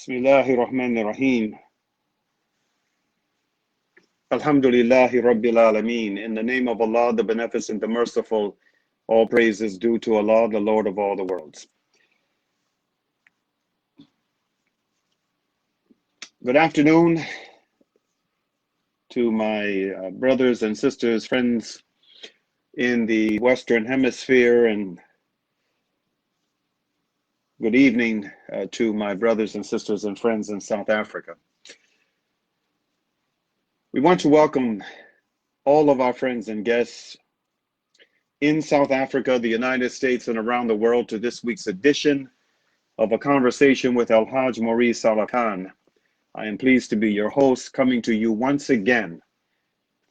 Bismillahir Rahmanir Rahim. Alhamdulillahi Rabbil Alameen. In the name of Allah, the Beneficent, the Merciful, all praise is due to Allah, the Lord of all the worlds. Good afternoon to my brothers and sisters, friends in the Western Hemisphere, and good evening to my brothers and sisters and friends in South Africa. We want to welcome all of our friends and guests in South Africa, the United States, and around the world to this week's edition of A Conversation with El-Hajj Maurice Salah Khan. I am pleased to be your host, coming to you once again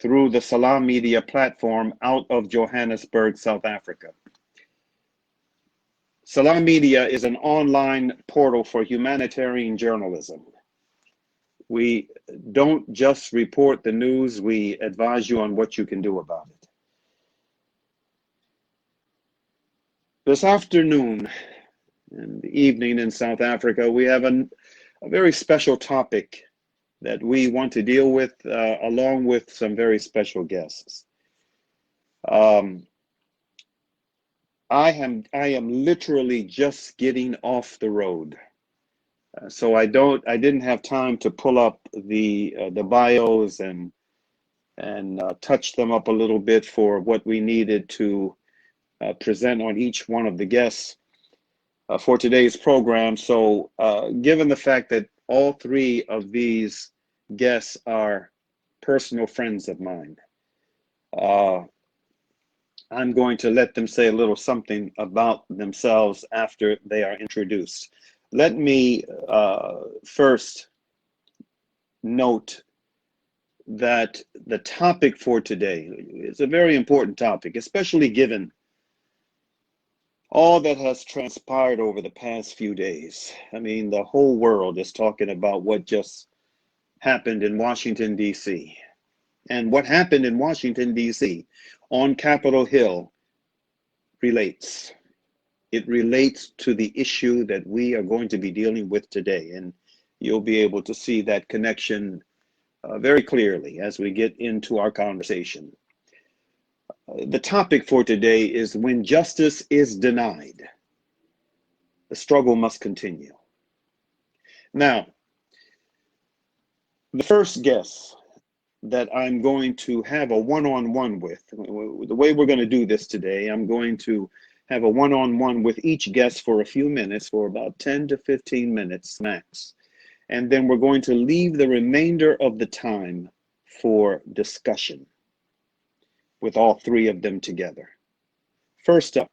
through the Salam Media platform out of Johannesburg, South Africa. Salam Media is an online portal for humanitarian journalism. We don't just report the news, we advise you on what you can do about it. This afternoon and evening in South Africa, we have a very special topic that we want to deal with along with some very special guests. I am literally just getting off the road. So I didn't have time to pull up the bios and touch them up a little bit for what we needed to present on each one of the guests for today's program. So given the fact that all three of these guests are personal friends of mine, I'm going to let them say a little something about themselves after they are introduced. Let me first note that the topic for today is a very important topic, especially given all that has transpired over the past few days. I mean, the whole world is talking about what just happened in Washington, D.C. And what happened in Washington, D.C. on Capitol Hill relates. It relates to the issue that we are going to be dealing with today. And you'll be able to see that connection very clearly as we get into our conversation. The topic for today is when justice is denied, the struggle must continue. Now, the first guest that I'm going to have a one-on-one with, the way we're going to do this today, I'm going to have a one-on-one with each guest for a few minutes, for about 10 to 15 minutes max. And then we're going to leave the remainder of the time for discussion with all three of them together. First up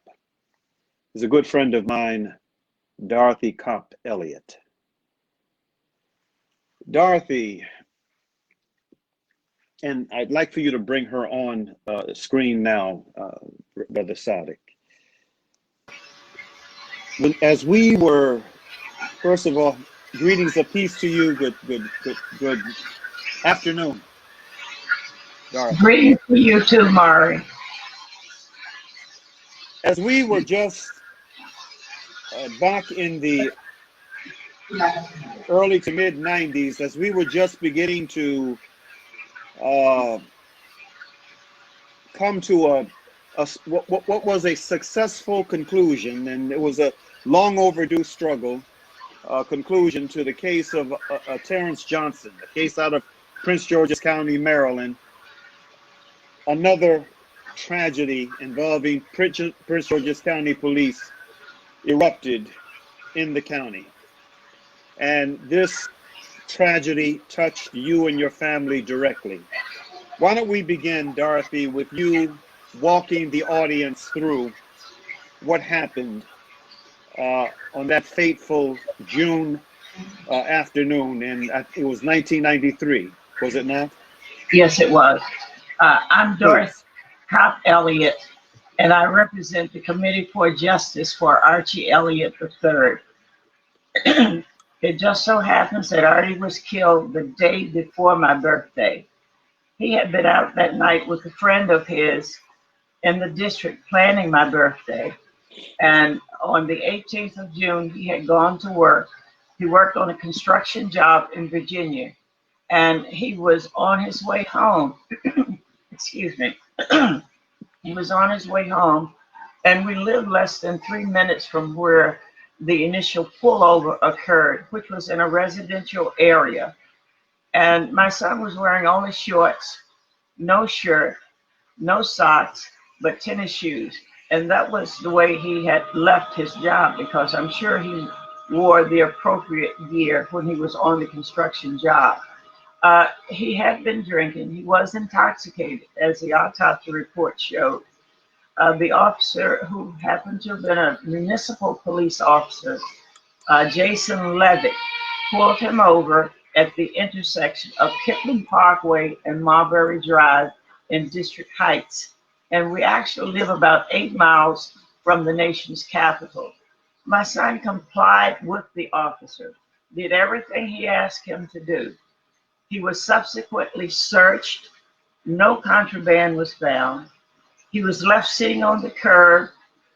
is a good friend of mine, Dorothy Copp Elliott. Dorothy, and I'd like for you to bring her on the screen now, Brother Sadiq. As we were, first of all, greetings of peace to you. Good afternoon, Dorothy. Greetings to you too, Mari. As we were just back in the early to mid 90s, as we were just beginning to come to what was a successful conclusion, and it was a long overdue struggle, conclusion to the case of Terrence Johnson, a case out of Prince George's County, Maryland. Another tragedy involving Prince George's County police erupted in the county. And this tragedy touched you and your family directly. Why don't we begin, Dorothy, with you walking the audience through what happened on that fateful June afternoon, and it was 1993, was it not? Yes, it was. I'm Dorothy Copp Elliott, and I represent the Committee for Justice for Archie Elliott III. It just so happens that Artie was killed the day before my birthday. He had been out that night with a friend of his in the district planning my birthday. And on the 18th of June, he had gone to work. He worked on a construction job in Virginia, and he was on his way home. Excuse me. He was on his way home, and we lived less than 3 minutes from where the initial pullover occurred, which was in a residential area. And my son was wearing only shorts, no shirt, no socks, but tennis shoes. And that was the way he had left his job, because I'm sure he wore the appropriate gear when he was on the construction job. He had been drinking. He was intoxicated, as the autopsy report showed. The officer, who happened to have been a municipal police officer, Jason Levitt, pulled him over at the intersection of Kipling Parkway and Marbury Drive in District Heights. And we actually live about 8 miles from the nation's capital. My son complied with the officer, did everything he asked him to do. He was subsequently searched. No contraband was found. He was left sitting on the curb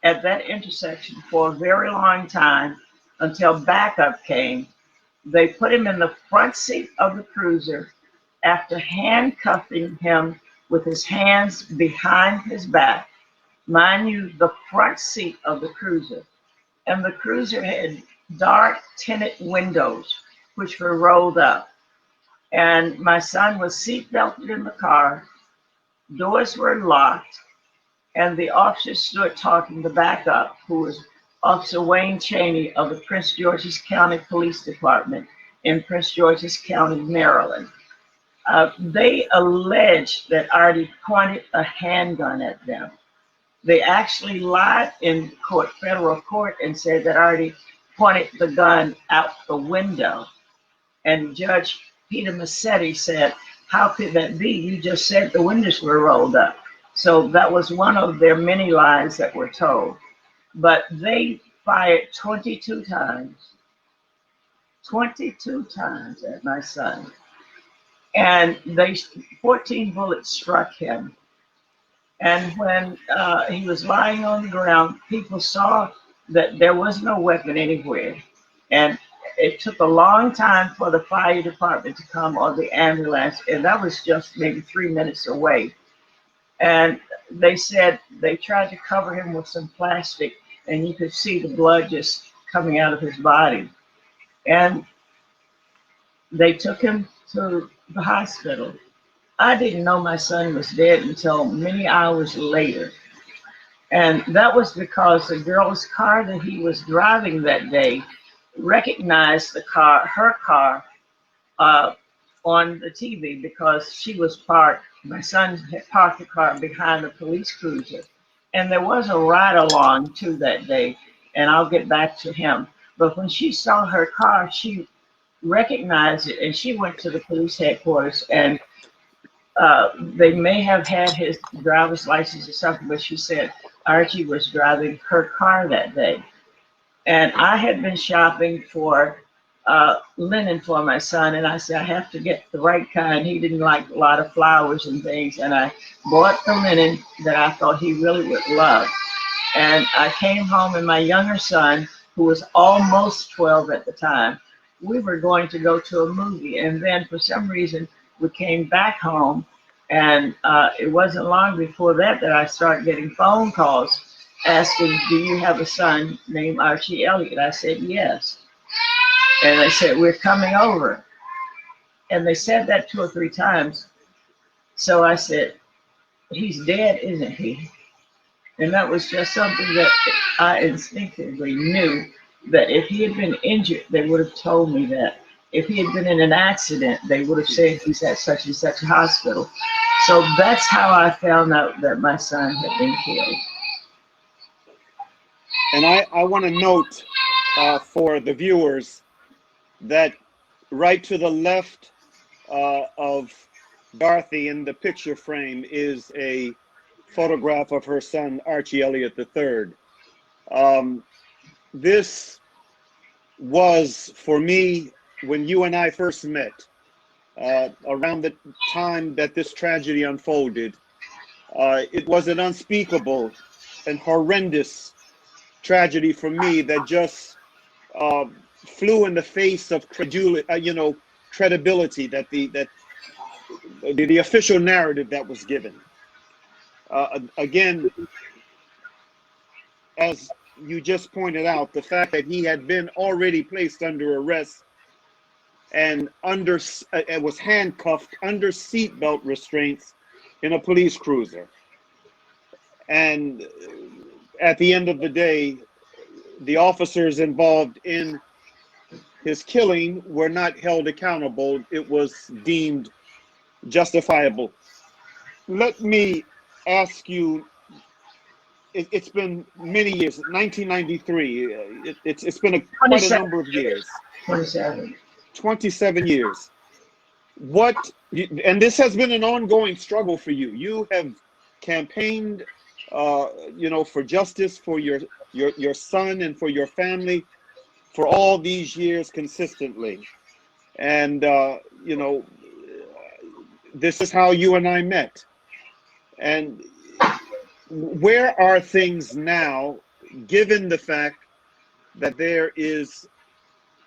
at that intersection for a very long time until backup came. They put him in the front seat of the cruiser after handcuffing him with his hands behind his back. Mind you, the front seat of the cruiser. And the cruiser had dark tinted windows, which were rolled up. And my son was seat belted in the car, doors were locked, and the officer stood talking to backup, who was Officer Wayne Cheney of the Prince George's County Police Department in Prince George's County, Maryland. They alleged that Artie pointed a handgun at them. They actually lied in court, federal court, and said that Artie pointed the gun out the window. And Judge Peter Massetti said, "How could that be? You just said the windows were rolled up." So that was one of their many lies that were told. But they fired 22 times at my son. And 14 bullets struck him. And when he was lying on the ground, people saw that there was no weapon anywhere. And it took a long time for the fire department to come, or the ambulance, and that was just maybe 3 minutes away. And they said they tried to cover him with some plastic, and you could see the blood just coming out of his body. And they took him to the hospital. I didn't know my son was dead until many hours later. And that was because the girl's car that he was driving that day recognized her car on the TV, because she was parked. My son had parked the car behind the police cruiser. And there was a ride along too that day, and I'll get back to him. But when she saw her car, she recognized it, and she went to the police headquarters, and they may have had his driver's license or something, but she said Archie was driving her car that day. And I had been shopping for linen for my son, and I said, I have to get the right kind. He didn't like a lot of flowers and things, and I bought the linen that I thought he really would love. And I came home, and my younger son, who was almost 12 at the time, we were going to go to a movie. And then for some reason, we came back home, and it wasn't long before that I started getting phone calls asking, do you have a son named Archie Elliott? I said, yes. And they said, we're coming over. And they said that 2 or 3 times. So I said, he's dead, isn't he? And that was just something that I instinctively knew, that if he had been injured, they would have told me that. If he had been in an accident, they would have said he's at such and such a hospital. So that's how I found out that my son had been killed. And I want to note for the viewers that right to the left of Dorothy in the picture frame is a photograph of her son, Archie Elliott III. This was, for me, when you and I first met, around the time that this tragedy unfolded, it was an unspeakable and horrendous tragedy for me that just flew in the face of credibility that the official narrative that was given. Again, as you just pointed out, the fact that he had been already placed under arrest and was handcuffed under seatbelt restraints in a police cruiser. And at the end of the day, the officers involved in his killing were not held accountable. It was deemed justifiable. Let me ask you, it's been many years, 1993, it's been quite a number of years. 27 years. And this has been an ongoing struggle for you. You have campaigned, for justice for your son and for your family for all these years consistently. And, this is how you and I met. And where are things now, given the fact that there is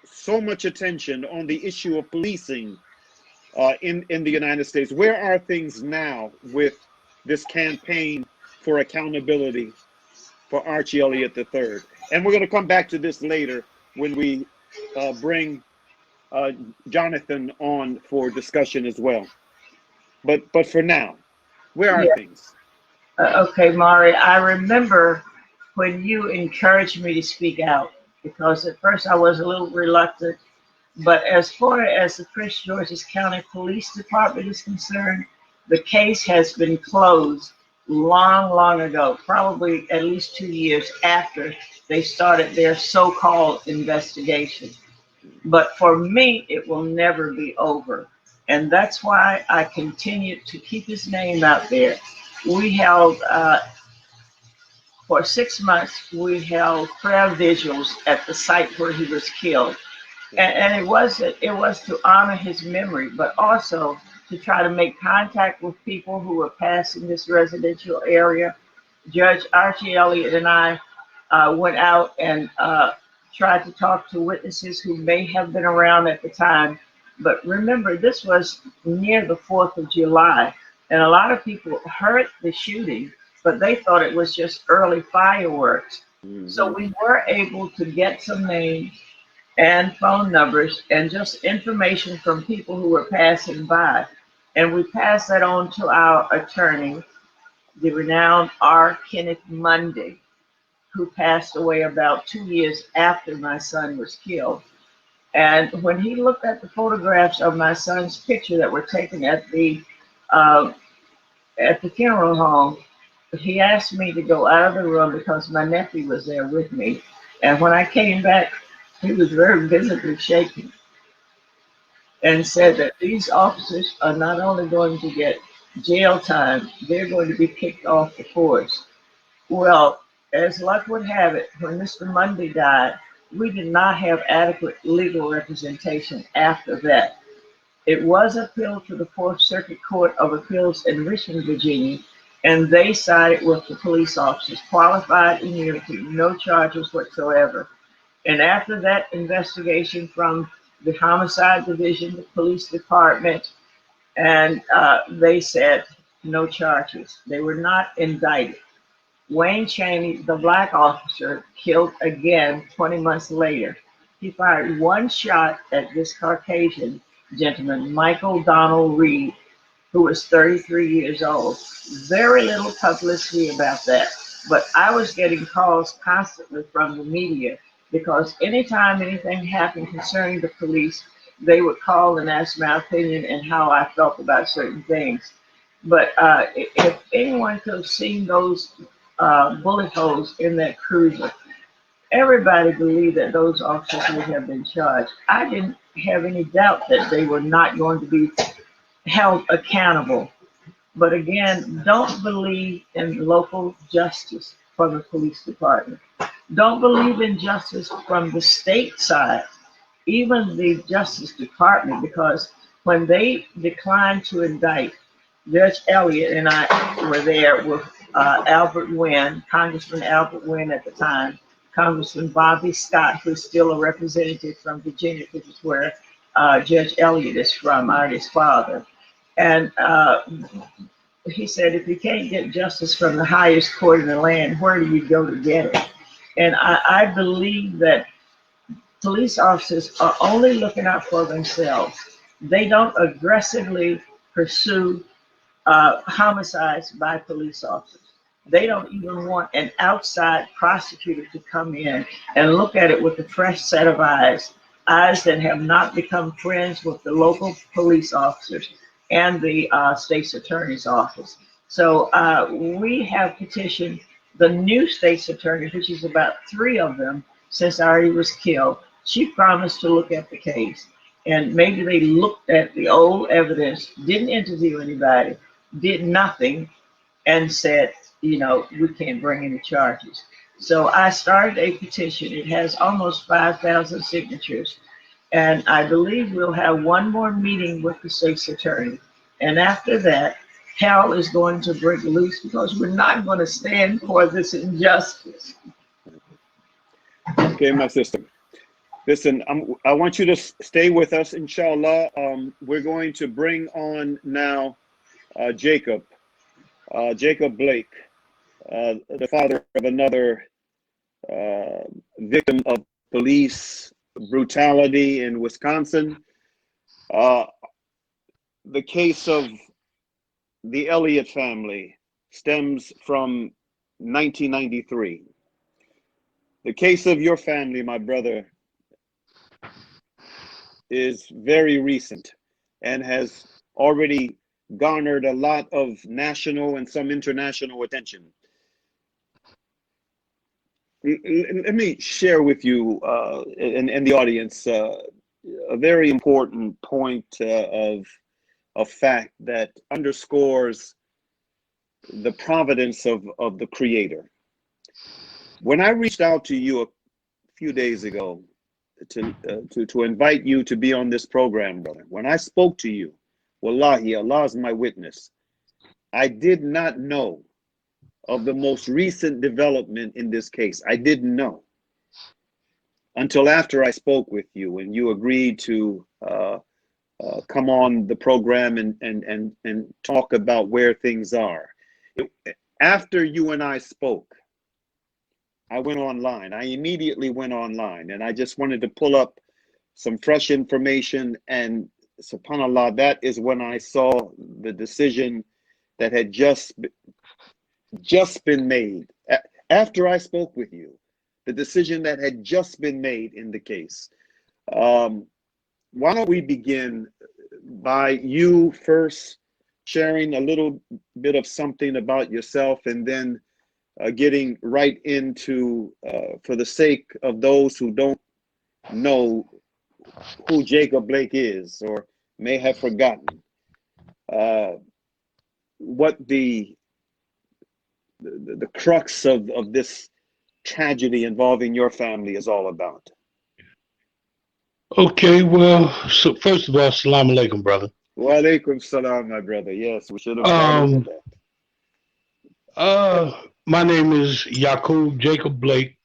so much attention on the issue of policing in the United States? Where are things now with this campaign for accountability for Archie Elliott III? And we're going to come back to this later when we bring Jonathan on for discussion as well. But for now, where are things? Okay, Mari, I remember when you encouraged me to speak out, because at first I was a little reluctant. But as far as the Prince George's County Police Department is concerned, the case has been closed long ago, probably at least 2 years after they started their so-called investigation. But for me, it will never be over. And that's why I continued to keep his name out there. We held, for 6 months, we held prayer vigils at the site where he was killed. And it was to honor his memory, but also to try to make contact with people who were passing this residential area. Judge Archie Elliott and I went out and tried to talk to witnesses who may have been around at the time. But remember, this was near the 4th of July, and a lot of people heard the shooting, but they thought it was just early fireworks. Mm-hmm. So we were able to get some names and phone numbers and just information from people who were passing by. And we passed that on to our attorney, the renowned R. Kenneth Mundy, who passed away about 2 years after my son was killed. And when he looked at the photographs of my son's picture that were taken at the funeral home, he asked me to go out of the room because my nephew was there with me. And when I came back, he was very visibly shaking and said that these officers are not only going to get jail time, they're going to be kicked off the force. Well, as luck would have it, when Mr. Mundy died, we did not have adequate legal representation after that. It was appealed to the Fourth Circuit Court of Appeals in Richmond, Virginia, and they sided with the police officers, qualified immunity, no charges whatsoever. And after that investigation from the Homicide Division, the police department, and they said no charges. They were not indicted. Wayne Chaney, the black officer, killed again 20 months later. He fired one shot at this Caucasian gentleman, Michael Donald Reed, who was 33 years old. Very little publicity about that, but I was getting calls constantly from the media because anytime anything happened concerning the police, they would call and ask my opinion and how I felt about certain things. But if anyone could have seen those bullet holes in that cruiser, everybody believed that those officers would have been charged. I didn't have any doubt that they were not going to be held accountable. But again, don't believe in local justice from the police department. Don't believe in justice from the state side, even the Justice Department, because when they declined to indict, Judge Elliott and I were there with Albert Wynn, Congressman Albert Wynn at the time, Congressman Bobby Scott, who's still a representative from Virginia, which is where Judge Elliott is from, Artie's father. And he said, if you can't get justice from the highest court in the land, where do you go to get it? And I believe that police officers are only looking out for themselves. They don't aggressively pursue homicides by police officers. They don't even want an outside prosecutor to come in and look at it with a fresh set of eyes that have not become friends with the local police officers and the state's attorney's office. So we have petitioned the new state's attorney, which is about 3 of them since Artie was killed. She promised to look at the case. And maybe they looked at the old evidence, didn't interview anybody, did nothing, and said, you know, we can't bring any charges. So I started a petition. It has almost 5,000 signatures. And I believe we'll have one more meeting with the state's attorney. And after that, hell is going to break loose because we're not going to stand for this injustice. Okay, my sister. Listen, I want you to stay with us, inshallah. We're going to bring on now Jacob Blake, the father of another victim of police brutality in Wisconsin. The case of the Elliott family stems from 1993. The case of your family, my brother, is very recent and has already garnered a lot of national and some international attention. Let me share with you and the audience a very important point of fact that underscores the providence of the Creator. When I reached out to you a few days ago to invite you to be on this program, brother, when I spoke to you, wallahi, Allah is my witness, I did not know of the most recent development in this case. I didn't know until after I spoke with you and you agreed to come on the program and talk about where things are. After you and I spoke, I went online. I immediately went online and I just wanted to pull up some fresh information, and subhanAllah, that is when I saw the decision that had just been made. After I spoke with you, the decision that had just been made in the case. Why don't we begin by you first sharing a little bit of something about yourself, and then getting right into, for the sake of those who don't know who Jacob Blake is or may have forgotten, what the crux of this tragedy involving your family is all about. Okay, well, so first of all, Assalamu alaikum, brother. Wa alaikum salam, my brother. Yes, we should have started with that. My name is Yaqub Jacob Blake.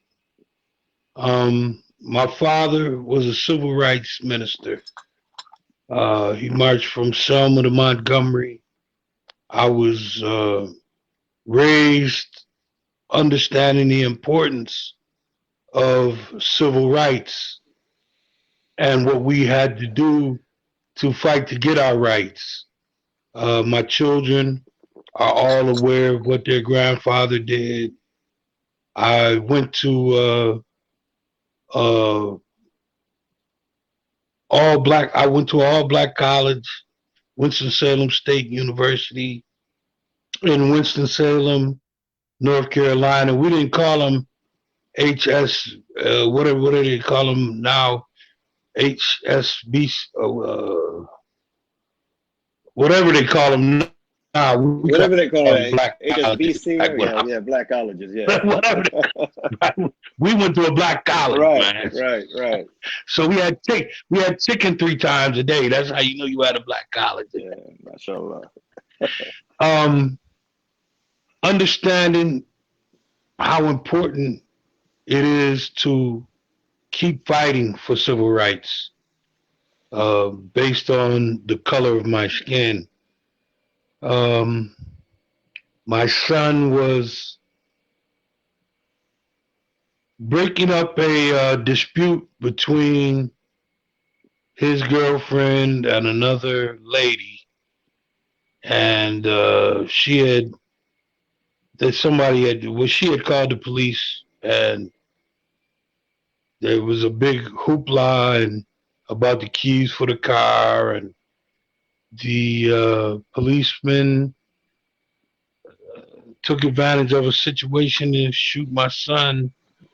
My father was a civil rights minister. He marched from Selma to Montgomery. I was raised understanding the importance of civil rights and what we had to do to fight to get our rights. My children are all aware of what their grandfather did. I went to all black college, Winston-Salem State University in Winston-Salem, North Carolina. We didn't call them HS, what do they call them now? HSB, whatever they call them now. Whatever they call it, black HSBC, colleges. yeah, black colleges, yeah. Whatever. We went to a black college, man. Right. So we had chicken 3 times a day. That's how you know you had a black college. Yeah, mashallah. Understanding how important it is to keep fighting for civil rights based on the color of my skin. Um, my son was breaking up a dispute between his girlfriend and another lady, and she had called the police, and there was a big hoopla and about the keys for the car, and the policeman took advantage of a situation and shoot my son,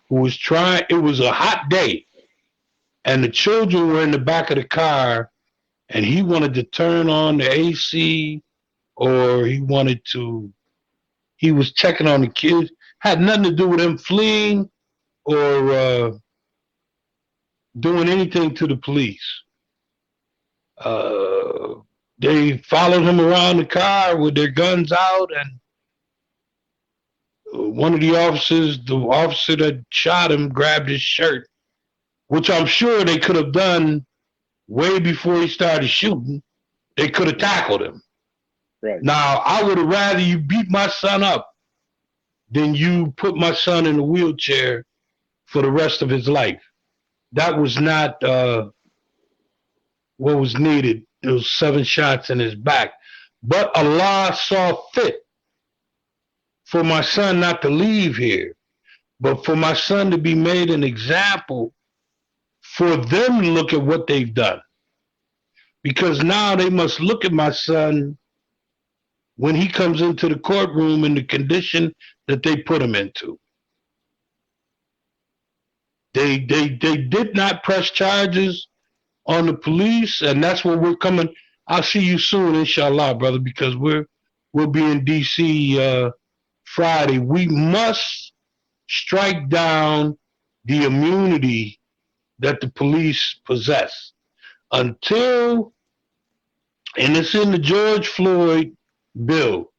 who was trying. It was a hot day, and the children were in the back of the car, and he wanted to turn on the AC, or he was checking on the kids. Had nothing to do with him fleeing or doing anything to the police. Uh, they followed him around the car with their guns out, and one of the officers, the officer that shot him, grabbed his shirt, which I'm sure they could have done way before he started shooting. They could have tackled him. Right. Now, I would have rather you beat my son up than you put my son in a wheelchair for the rest of his life. That was not what was needed. There was 7 shots in his back. But Allah saw fit for my son not to leave here, but for my son to be made an example, for them to look at what they've done. Because now they must look at my son when he comes into the courtroom in the condition that they put him into. They did not press charges on the police, and that's what we're coming. I'll see you soon, inshallah, brother, because we'll be in DC Friday. We must strike down the immunity that the police possess until, and it's in the George Floyd bill,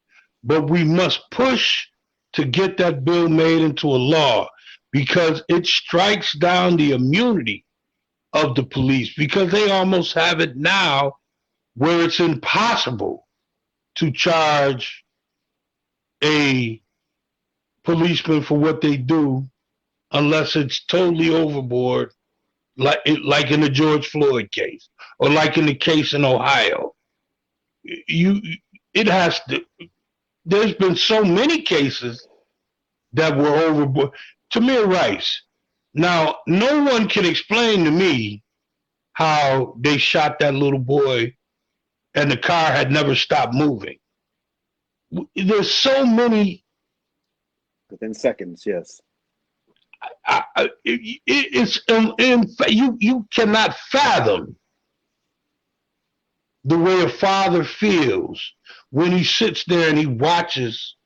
but we must push to get that bill made into a law, because it strikes down the immunity of the police, because they almost have it now where it's impossible to charge a policeman for what they do unless it's totally overboard, like in the George Floyd case, or like in the case in Ohio. It has to. There's been so many cases that were overboard. Tamir Rice. Now, no one can explain to me how they shot that little boy and the car had never stopped moving. There's so many. Within seconds, yes. You cannot fathom the way a father feels when he sits there and he watches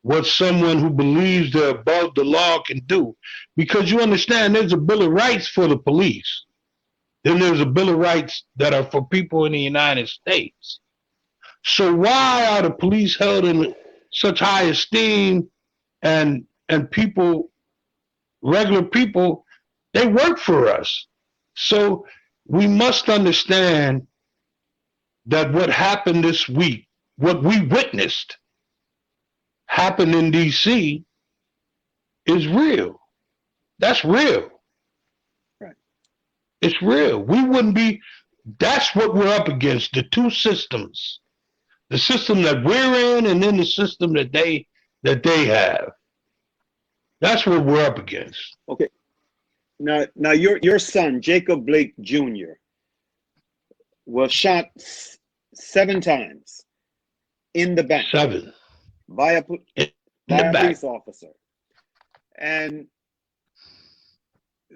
what someone who believes they're above the law can do. Because you understand, there's a Bill of Rights for the police. Then there's a Bill of Rights that are for people in the United States. So why are the police held in such high esteem, and people, regular people, they work for us. So we must understand that what happened this week, what we witnessed happen in DC, is real. That's real. Right. It's real. We wouldn't be, that's what we're up against, the two systems. The system that we're in, and then the system that they have. That's what we're up against. Okay. Now your son, Jacob Blake Jr., was shot 7 times in the back. 7. By a police officer. And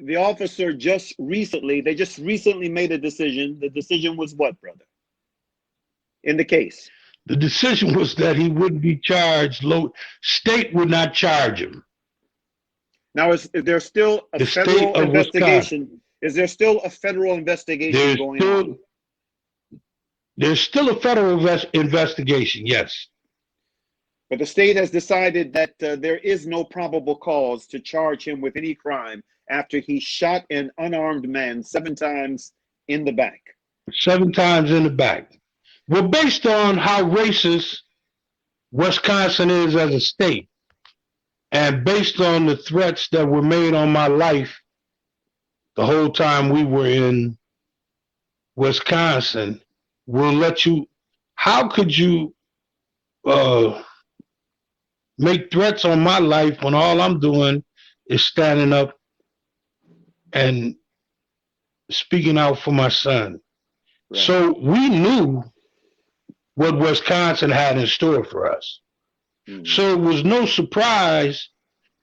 the officer just recently made a decision. The decision was what, brother? In the case? The decision was that he wouldn't be charged. State would not charge him. Now, is there still a federal investigation? Is there still a federal investigation going on? There's still a federal investigation, yes. But the state has decided that there is no probable cause to charge him with any crime after he shot an unarmed man 7 times in the back. 7 times in the back. Well, based on how racist Wisconsin is as a state, and based on the threats that were made on my life the whole time we were in Wisconsin, we'll let you. How could you make threats on my life when all I'm doing is standing up and speaking out for my son? Right. So we knew what Wisconsin had in store for us. Mm-hmm. So it was no surprise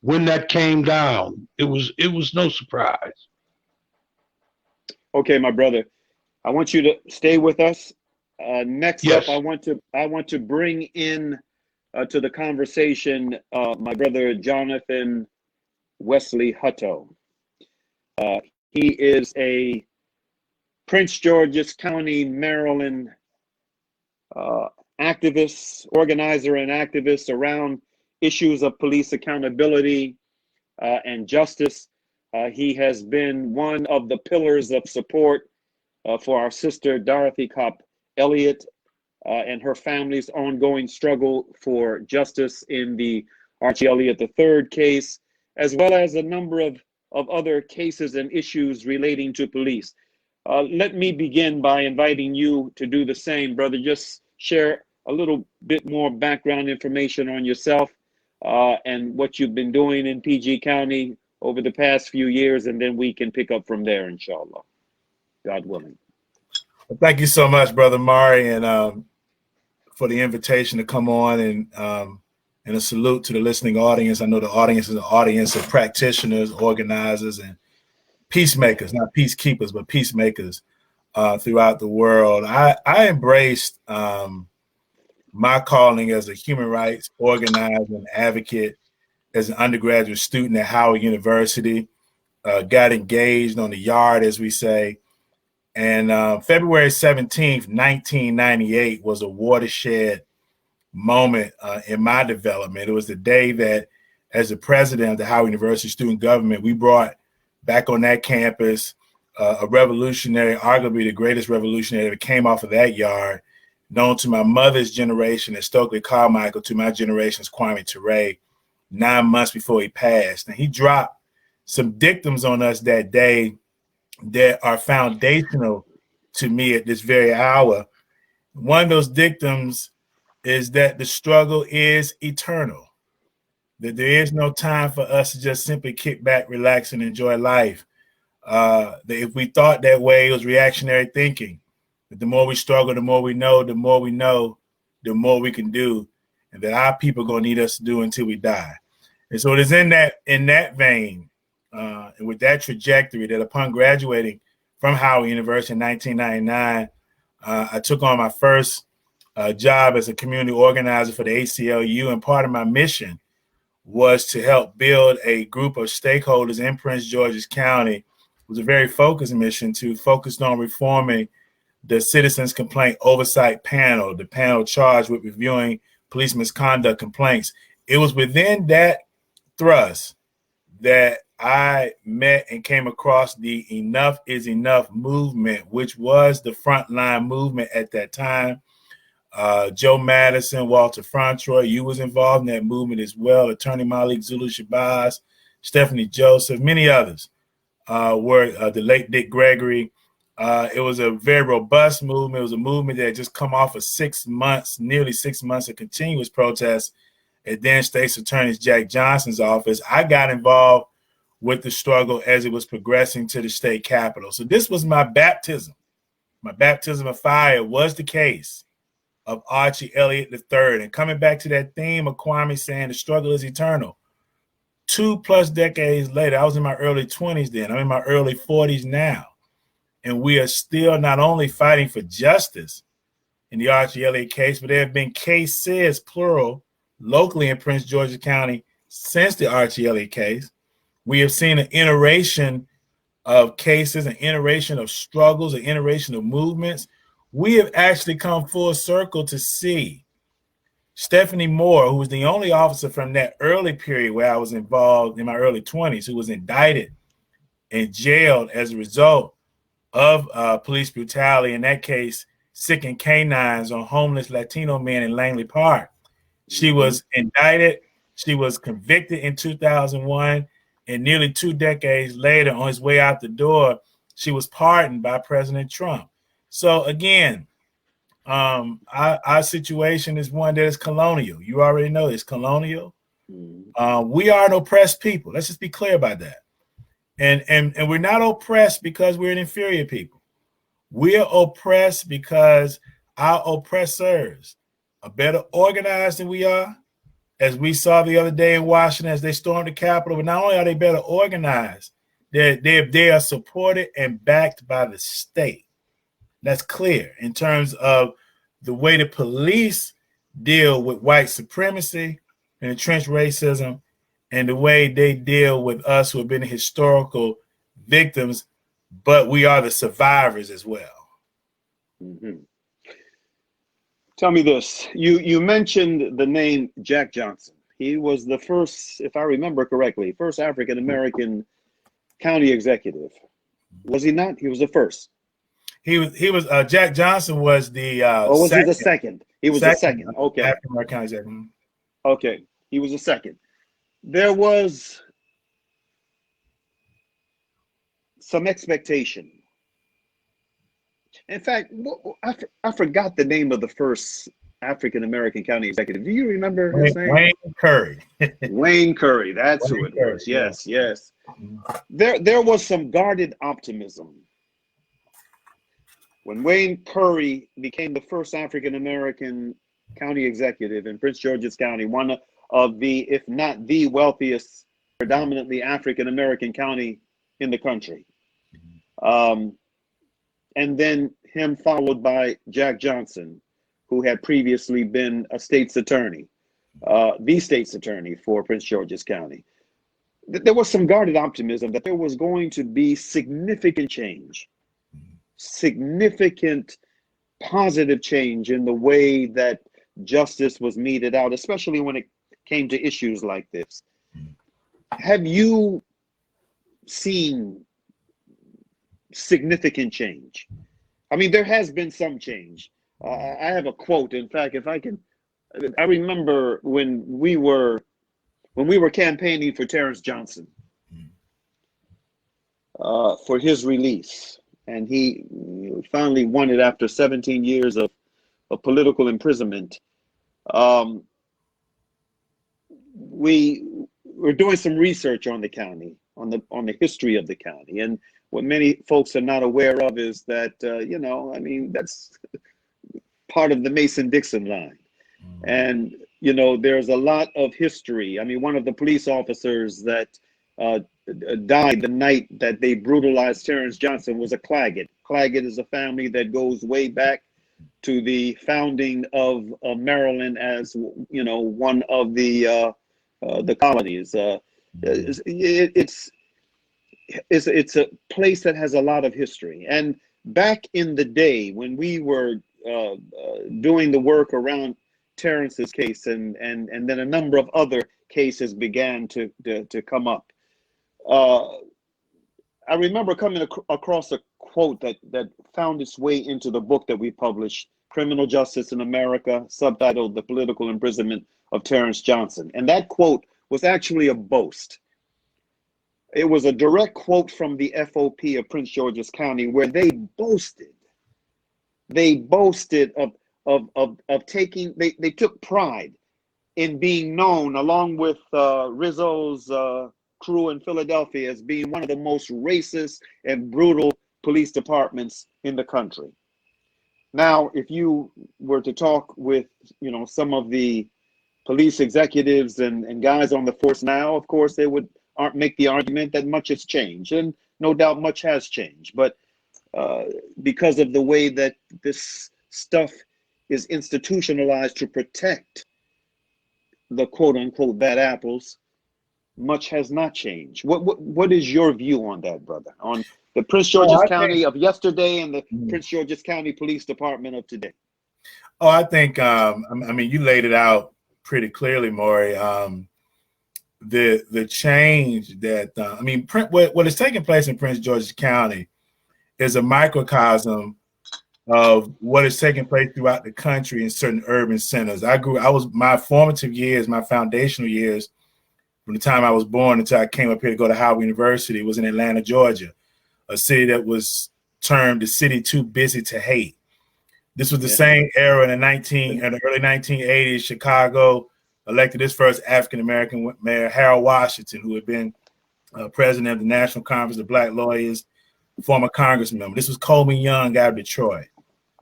when that came down. It was no surprise. Okay, my brother, I want you to stay with us. Next yes. up, I want to bring in to the conversation my brother Jonathan Wesley Hutto. He is a Prince George's County, Maryland activist, organizer, and activist around issues of police accountability and justice. He has been one of the pillars of support for our sister Dorothy Copp Elliott and her family's ongoing struggle for justice in the Archie Elliott III case, as well as a number of other cases and issues relating to police. Let me begin by inviting you to do the same, brother. Just share a little bit more background information on yourself and what you've been doing in PG County over the past few years, and then we can pick up from there, inshallah, God willing. Well, thank you so much, Brother Mari, and for the invitation to come on, and a salute to the listening audience. I know the audience is an audience of practitioners, organizers, and peacemakers, not peacekeepers, but peacemakers throughout the world. I embraced my calling as a human rights organizer and advocate as an undergraduate student at Howard University, got engaged on the yard, as we say. And February 17th, 1998 was a watershed moment in my development. It was the day that, as the president of the Howard University Student Government, we brought back on that campus a revolutionary, arguably the greatest revolutionary that came off of that yard, known to my mother's generation as Stokely Carmichael, to my generation's Kwame Ture, 9 months before he passed. And he dropped some dictums on us that day that are foundational to me at this very hour. One of those dictums is that the struggle is eternal, that there is no time for us to just simply kick back, relax, and enjoy life. That if we thought that way, it was reactionary thinking. That the more we struggle, the more we know, the more we know, the more we can do, and that our people are going to need us to do until we die. And so it is in that vein, and with that trajectory, that upon graduating from Howard University in 1999, I took on my first job as a community organizer for the ACLU, and part of my mission was to help build a group of stakeholders in Prince George's County. It was a very focused mission to focus on reforming the Citizens Complaint Oversight Panel, the panel charged with reviewing police misconduct complaints. It was within that thrust that I met and came across the Enough is Enough movement, which was the frontline movement at that time. Joe Madison, Walter Frontroy, you was involved in that movement as well. Attorney Malik Zulu Shabazz, Stephanie Joseph, many others were the late Dick Gregory. It was a very robust movement. It was a movement that had just come off of 6 months, nearly 6 months of continuous protests at then State's Attorney Jack Johnson's office. I got involved with the struggle as it was progressing to the state capitol. So this was my baptism. My baptism of fire was the case of Archie Elliott III. And coming back to that theme of Kwame saying the struggle is eternal, 2+ decades later, I was in my early 20s then. I'm in my early 40s now. And we are still not only fighting for justice in the Archie Elliott case, but there have been cases, plural, locally in Prince George's County since the Archie Elliott case. We have seen an iteration of cases, an iteration of struggles, an iteration of movements. We have actually come full circle to see Stephanie Moore, who was the only officer from that early period where I was involved in my early 20s, who was indicted and jailed as a result of police brutality, in that case, sicking canines on homeless Latino men in Langley Park. She was indicted. She was convicted in 2001, and nearly 2 decades later, on his way out the door, she was pardoned by President Trump. So again, our situation is one that is colonial. You already know it's colonial. We are an oppressed people. Let's just be clear about that. And we're not oppressed because we're an inferior people. We are oppressed because our oppressors are better organized than we are, as we saw the other day in Washington as they stormed the Capitol. But not only are they better organized, they are supported and backed by the state. That's clear in terms of the way the police deal with white supremacy and entrenched racism, and the way they deal with us who have been historical victims, but we are the survivors as well. Tell me this. You mentioned the name Jack Johnson. He was the first, if I remember correctly, first African-American county executive. Was he not? He was the first. He was Jack Johnson was the or was he the second? He was the second. Okay. African-American county executive. Okay. He was the second. There was some expectation. In fact, I forgot the name of the first African-American county executive. Do you remember his name? Wayne Curry. Wayne Curry. That's who it was. Yes, yes. There was some guarded optimism when Wayne Curry became the first African-American county executive in Prince George's County, one of the, if not the wealthiest, predominantly African-American county in the country. And then him followed by Jack Johnson, who had previously been a state's attorney, the state's attorney for Prince George's County. There was some guarded optimism that there was going to be significant change, significant positive change in the way that justice was meted out, especially when it came to issues like this. Have you seen significant change? I mean, there has been some change. I have a quote. In fact, if I can, I remember when we were campaigning for Terrence Johnson for his release, and he finally won it after 17 years of political imprisonment. We were doing some research on the county, on the history of the county, and what many folks are not aware of is that I mean, that's part of the Mason-Dixon line, and there's a lot of history. I mean, one of the police officers that died the night that they brutalized Terrence Johnson was a Claggett. Claggett is a family that goes way back to the founding of Maryland as one of the colonies. It's a place that has a lot of history. And back in the day when we were doing the work around Terrence's case, and then a number of other cases began to come up. I remember coming across a quote that found its way into the book that we published, Criminal Justice in America, subtitled The Political Imprisonment of Terrence Johnson. And that quote was actually a boast. It was a direct quote from the FOP of Prince George's County, where they boasted of taking, they took pride in being known, along with Rizzo's crew in Philadelphia, as being one of the most racist and brutal police departments in the country. Now, if you were to talk with, some of the police executives and guys on the force now, of course, they would make the argument that much has changed, and no doubt much has changed. But because of the way that this stuff is institutionalized to protect the quote unquote bad apples, much has not changed. What is your view on that, brother? On the Prince George's County of yesterday and the Prince George's County Police Department of today? Oh, I think I mean you laid it out pretty clearly, Maury. The change that I mean, what is taking place in Prince George's County is a microcosm of what is taking place throughout the country in certain urban centers. I was my formative years, my foundational years, from the time I was born until I came up here to go to Howard University, was in Atlanta, Georgia, a city that was termed the city too busy to hate. This was the same era in the early 1980s. Chicago elected its first African-American mayor, Harold Washington, who had been president of the National Conference of Black Lawyers, former congressman member. This was Coleman Young out of Detroit.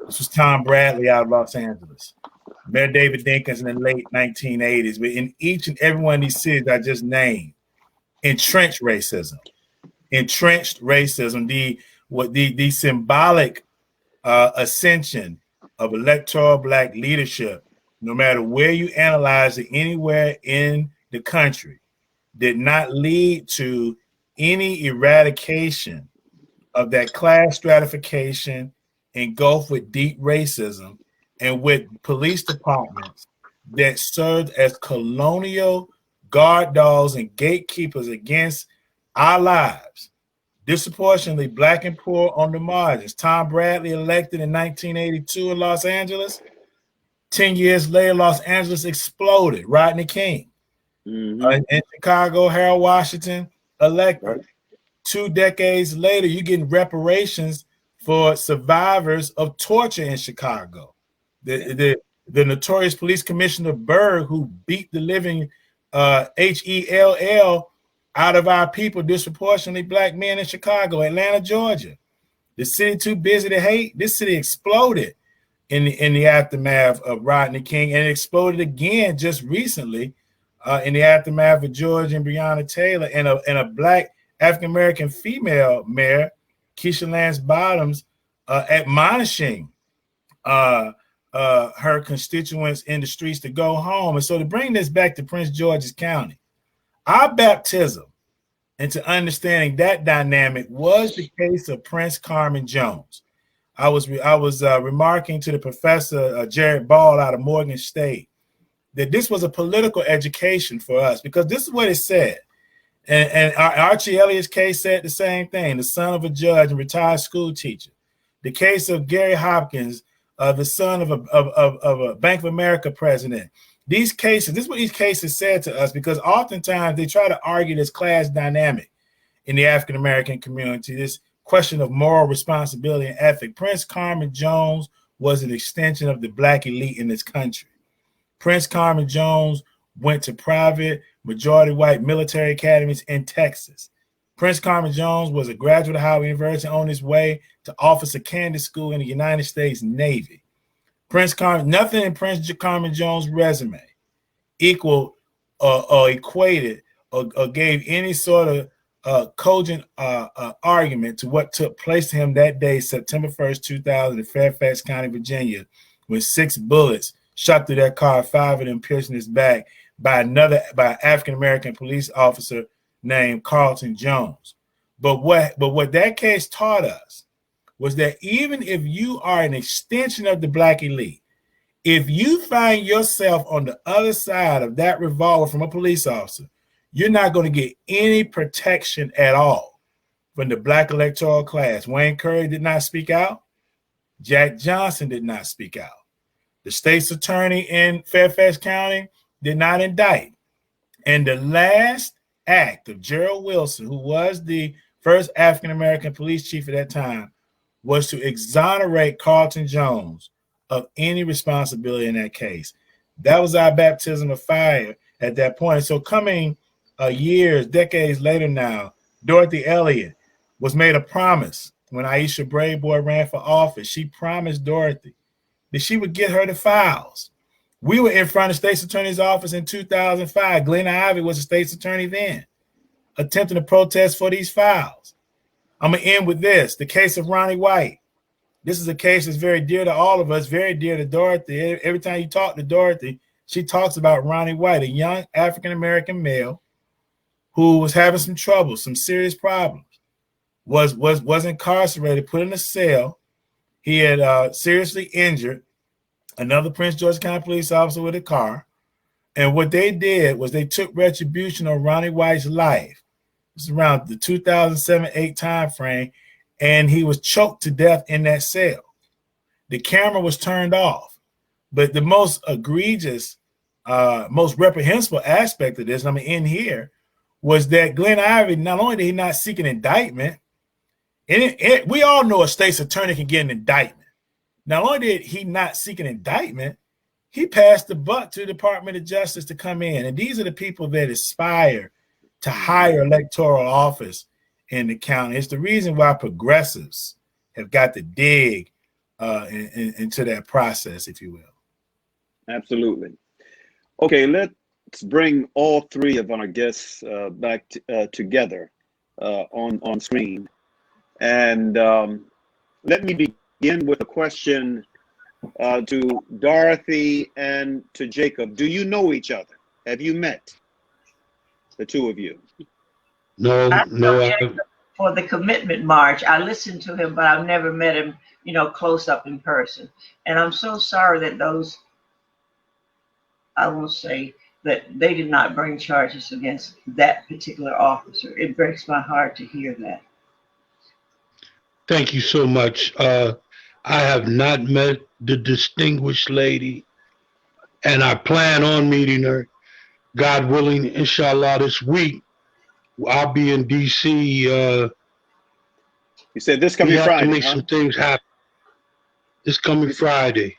This was Tom Bradley out of Los Angeles. Mayor David Dinkins in the late 1980s. But in each and every one of these cities I just named, entrenched racism, the symbolic ascension of electoral Black leadership, no matter where you analyze it, anywhere in the country, did not lead to any eradication of that class stratification engulfed with deep racism and with police departments that served as colonial guard dogs and gatekeepers against our lives, disproportionately Black and poor on the margins. Tom Bradley elected in 1982 in Los Angeles. 10 years later, Los Angeles exploded. Rodney King. In Chicago, Harold Washington elected. Right. 2 decades later, you're getting reparations for survivors of torture in Chicago. The notorious police commissioner Berg, who beat the living Hell out of our people, disproportionately Black men in Chicago, Atlanta, Georgia. The city too busy to hate. This city exploded in the aftermath of Rodney King, and it exploded again just recently in the aftermath of George and Breonna Taylor and a Black African-American female mayor, Keisha Lance Bottoms, admonishing her constituents in the streets to go home. And so to bring this back to Prince George's County, our baptism into understanding that dynamic was the case of Prince Carmen Jones. I was remarking to the professor, Jared Ball out of Morgan State, that this was a political education for us, because this is what it said. And Archie Elliott's case said the same thing, the son of a judge and retired school teacher. The case of Gary Hopkins, the son of a Bank of America president. These cases, this is what these cases said to us, because oftentimes they try to argue this class dynamic in the African-American community, this question of moral responsibility and ethic. Prince Carmen Jones was an extension of the Black elite in this country. Prince Carmen Jones went to private, majority white military academies in Texas. Prince Carmen Jones was a graduate of Howard University on his way to Officer Candidate School in the United States Navy. Nothing in Prince Carmen Jones' resume equaled or equated or gave any sort of cogent argument to what took place to him that day, September 1st, 2000, in Fairfax County, Virginia, when 6 bullets shot through that car, 5 of them piercing his back, by an African-American police officer named Carlton Jones. But what that case taught us was that even if you are an extension of the Black elite, if you find yourself on the other side of that revolver from a police officer, you're not going to get any protection at all from the Black electoral class. Wayne Curry did not speak out. Jack Johnson did not speak out. The state's attorney in Fairfax County did not indict. And the last act of Gerald Wilson, who was the first African-American police chief at that time, was to exonerate Carlton Jones of any responsibility in that case. That was our baptism of fire at that point. So coming years, decades later now, Dorothy Elliott was made a promise when Aisha Brayboy ran for office. She promised Dorothy that she would get her the files. We were in front of the state's attorney's office in 2005. Glenn Ivey was the state's attorney then, attempting to protest for these files. I'm going to end with this, the case of Ronnie White. This is a case that's very dear to all of us, very dear to Dorothy. Every time you talk to Dorothy, she talks about Ronnie White, a young African-American male who was having some trouble, some serious problems, was incarcerated, put in a cell. He had seriously injured another Prince George County police officer with a car. And what they did was they took retribution on Ronnie White's life. It's around the 2007-8 time frame, and he was choked to death in that cell. The camera was turned off. But the most egregious, most reprehensible aspect of this, and I'm going to end here, was that Glenn Ivey, not only did he not seek an indictment, we all know a state's attorney can get an indictment. Not only did he not seek an indictment, he passed the buck to the Department of Justice to come in. And these are the people that aspire to higher electoral office in the county. It's the reason why progressives have got to dig into that process, if you will. Absolutely. Okay, let's bring all three of our guests back together on screen. And let me begin with a question to Dorothy and to Yaqub. Do you know each other? Have you met, the two of you? No. For the commitment march, I listened to him, but I've never met him, close up in person. And I'm so sorry that those, I will say that they did not bring charges against that particular officer. It breaks my heart to hear that. Thank you so much. I have not met the distinguished lady, and I plan on meeting her, God willing, inshallah, this week. I'll be in D.C. You said this coming we have Friday, to make huh? some things happen. This coming Friday.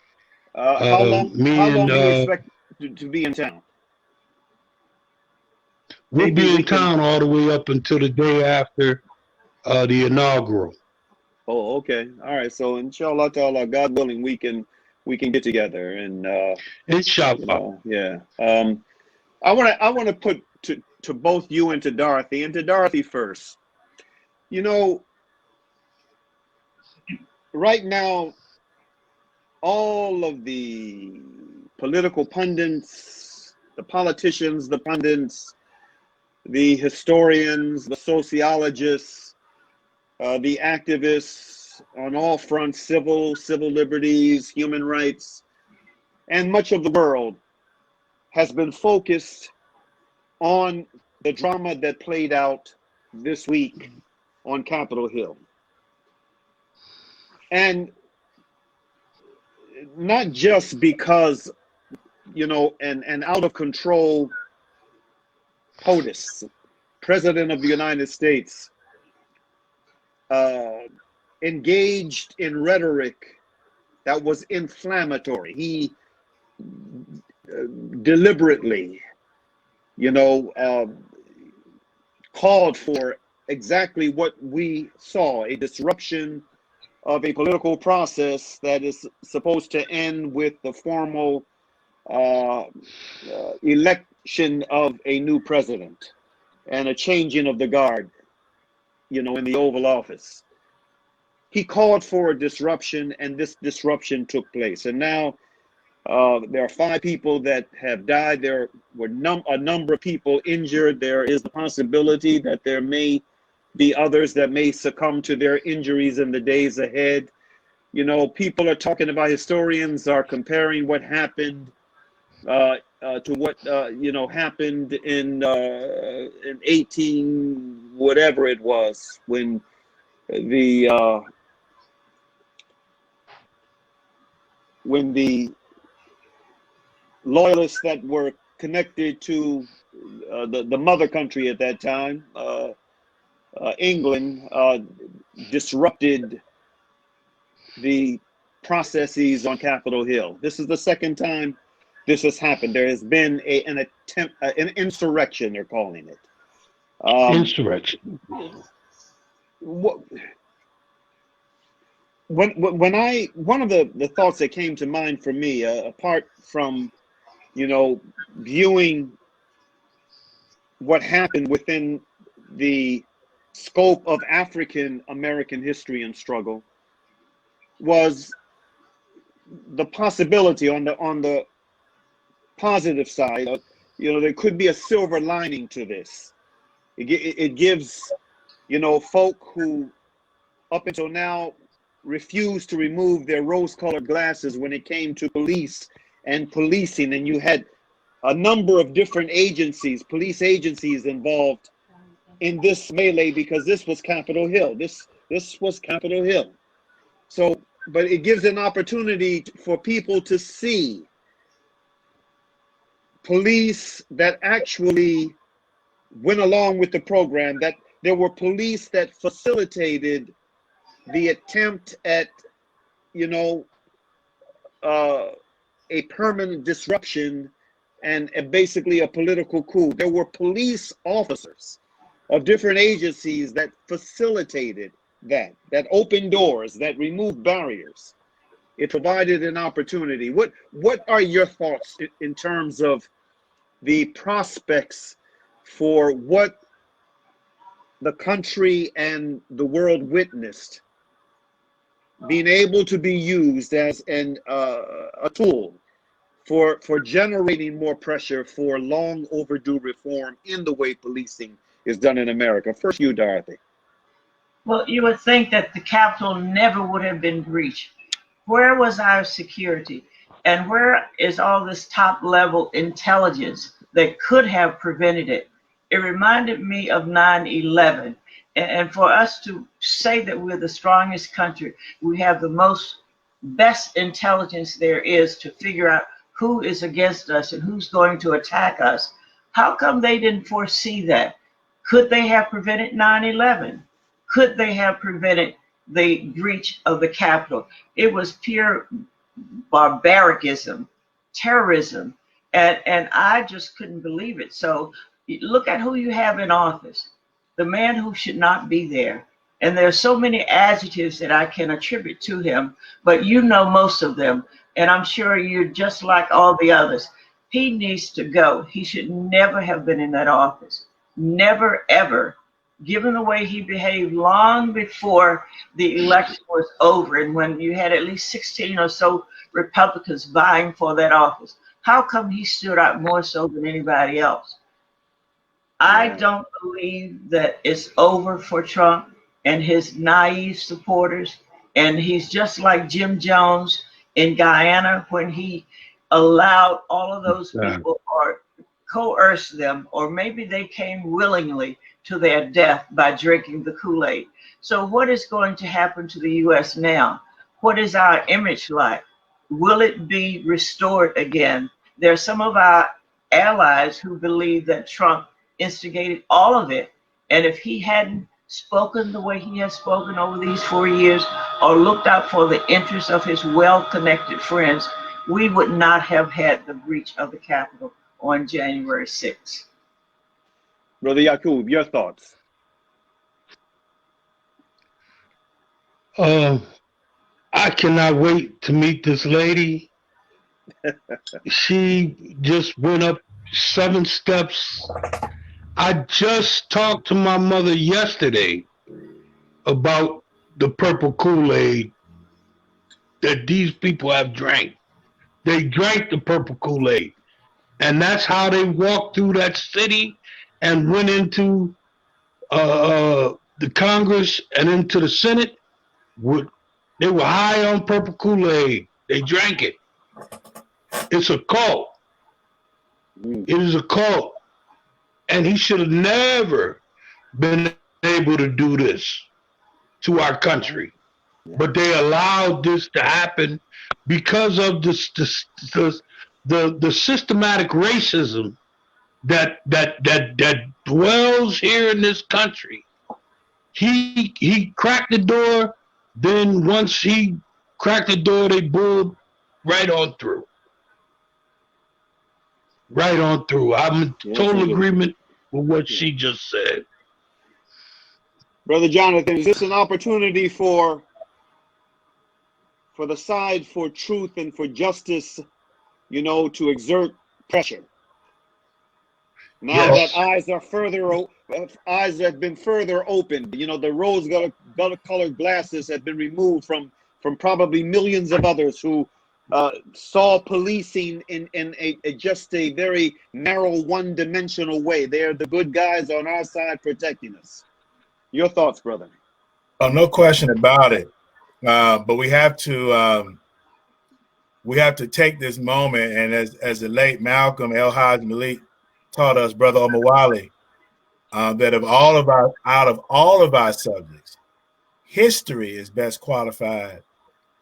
How long do you expect to be in town? We'll Maybe be we in can- town all the way up until the day after the inaugural. Oh, okay. All right. So inshallah ta'ala, God willing, we can get together and Inshallah. yeah. I want to put to both you and to Dorothy first. Right now, all of the political pundits, the politicians, the pundits, the historians, the sociologists, the activists on all fronts, civil liberties, human rights, and much of the world has been focused on the drama that played out this week on Capitol Hill. And not just because, an out of control POTUS, President of the United States, engaged in rhetoric that was inflammatory. He deliberately, called for exactly what we saw, a disruption of a political process that is supposed to end with the formal election of a new president and a changing of the guard, in the Oval Office. He called for a disruption, and this disruption took place. And now there are 5 people that have died. There were a number of people injured. There is the possibility that there may be others that may succumb to their injuries in the days ahead. People are talking about, historians are comparing what happened to what happened in 18 whatever it was, when the loyalists that were connected to the mother country at that time, England, disrupted the processes on Capitol Hill. This is the second time this has happened. There has been an attempt, an insurrection, they're calling it. Insurrection. One of the thoughts that came to mind for me, apart from, viewing what happened within the scope of African American history and struggle, was the possibility on the positive side of, there could be a silver lining to this. It gives, folk who up until now refused to remove their rose-colored glasses when it came to police and policing, and you had a number of different agencies, police agencies involved in this melee, because this was Capitol Hill. This was Capitol Hill. So, but it gives an opportunity for people to see police that actually went along with the program, that there were police that facilitated the attempt at, you know, a permanent disruption and basically a political coup. There were police officers of different agencies that facilitated that opened doors, that removed barriers. It provided an opportunity. What are your thoughts in terms of the prospects for what the country and the world witnessed being able to be used as a tool for generating more pressure for long overdue reform in the way policing is done in America? First, you, Dorothy. Well, you would think that the Capitol never would have been breached. Where was our security? And where is all this top level intelligence that could have prevented it? It reminded me of 9/11. And for us to say that we're the strongest country, we have the best intelligence there is to figure out who is against us and who's going to attack us. How come they didn't foresee that? Could they have prevented 9/11? Could they have prevented the breach of the Capitol? It was pure barbaricism, terrorism, and I just couldn't believe it. So look at who you have in office, the man who should not be there. And there's so many adjectives that I can attribute to him, but you know most of them, and I'm sure you're just like all the others. He needs to go. He should never have been in that office. Never, ever. Given the way he behaved long before the election was over, and when you had at least 16 or so Republicans vying for that office, how come he stood out more so than anybody else? I don't believe that it's over for Trump and his naive supporters. And he's just like Jim Jones in Guyana, when he allowed all of those people or coerced them, or maybe they came willingly to their death by drinking the Kool-Aid. So what is going to happen to the U.S. now? What is our image like? Will it be restored again? There are some of our allies who believe that Trump instigated all of it. And if he hadn't spoken the way he has spoken over these 4 years, or looked out for the interests of his well-connected friends, we would not have had the breach of the Capitol on January 6th. Brother Yaqub, your thoughts? I cannot wait to meet this lady. She just went up 7 steps. I just talked to my mother yesterday about the purple Kool-Aid that these people have drank. They drank the purple Kool-Aid. And that's how they walked through that city and went into the Congress and into the Senate. They were high on purple Kool-Aid. They drank it. It's a cult. It is a cult. And he should have never been able to do this to our country. But they allowed this to happen because of the systematic racism that dwells here in this country. He cracked the door, then once he cracked the door, they bulled right on through. Right on through. I'm in total agreement with what she just said. Brother Jonathan, is this an opportunity for the side for truth and for justice, you know, to exert pressure? Now that eyes have been further opened, you know, the rose-colored glasses have been removed from probably millions of others who saw policing in just a very narrow, one-dimensional way. They're the good guys on our side protecting us. Your thoughts, brother? Oh, no question about it. But we have to take this moment, and as the late Malcolm El-Hajj Malik taught us, Brother Omawali, that out of all of our subjects, history is best qualified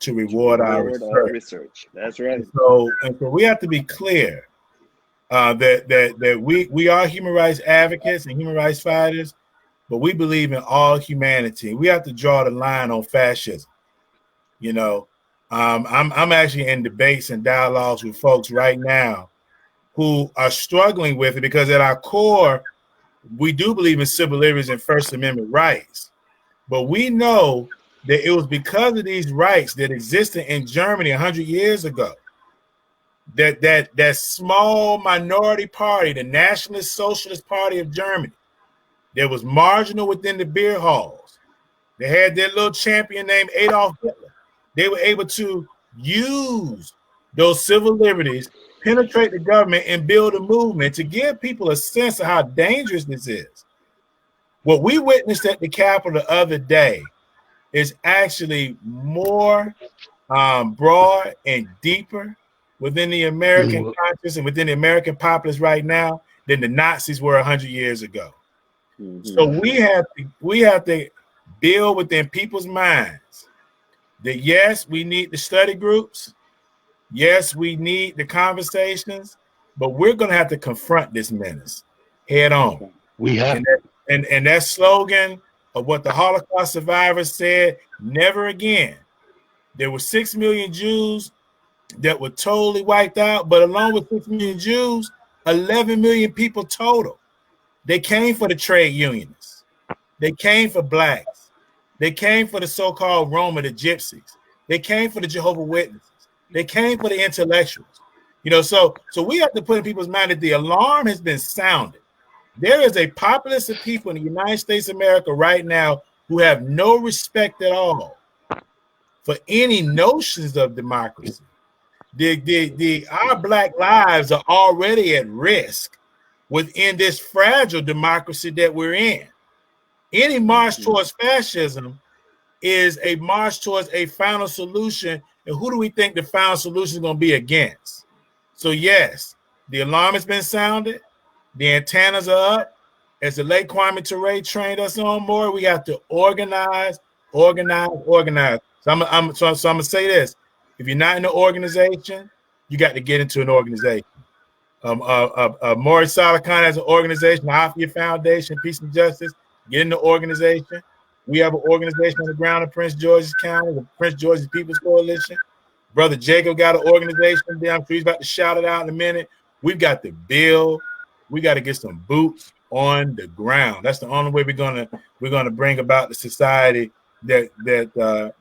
to reward our research. That's right. And so we have to be clear that we are human rights advocates and human rights fighters, but we believe in all humanity. We have to draw the line on fascism. You know, I'm actually in debates and dialogues with folks right now who are struggling with it, because at our core, we do believe in civil liberties and First Amendment rights. But we know that it was because of these rights that existed in Germany 100 years ago that small minority party, the Nationalist Socialist Party of Germany, that was marginal within the beer halls. They had their little champion named Adolf Hitler. They were able to use those civil liberties, penetrate the government, and build a movement to give people a sense of how dangerous this is. What we witnessed at the Capitol the other day is actually more broad and deeper within the American conscience and within the American populace right now than the Nazis were 100 years ago. So we have to build within people's minds that yes, we need the study groups, yes, we need the conversations, but we're going to have to confront this menace head on. We have, and that slogan of what the Holocaust survivors said, never again. There were 6 million Jews that were totally wiped out, but along with 6 million Jews, 11 million people total. They came for the trade unionists. They came for blacks. They came for the so-called Roma, the gypsies. They came for the Jehovah's Witnesses. They came for the intellectuals. You know, so we have to put in people's mind that the alarm has been sounded. There is a populace of people in the United States of America right now who have no respect at all for any notions of democracy. Our black lives are already at risk within this fragile democracy that we're in. Any march towards fascism is a march towards a final solution. And who do we think the final solution is going to be against? So yes, the alarm has been sounded. The antennas are up. As the late Kwame Ture trained us on more, we have to organize. So I'm gonna say this: if you're not in an organization, you got to get into an organization. Maurice Salakan has an organization, the Aafia Foundation, Peace and Justice. Get in the organization. We have an organization on the ground in Prince George's County, the Prince George's People's Coalition. Brother Jacob got an organization there. I'm sure he's about to shout it out in a minute. We've got to build. We got to get some boots on the ground. That's the only way we're gonna bring about the society that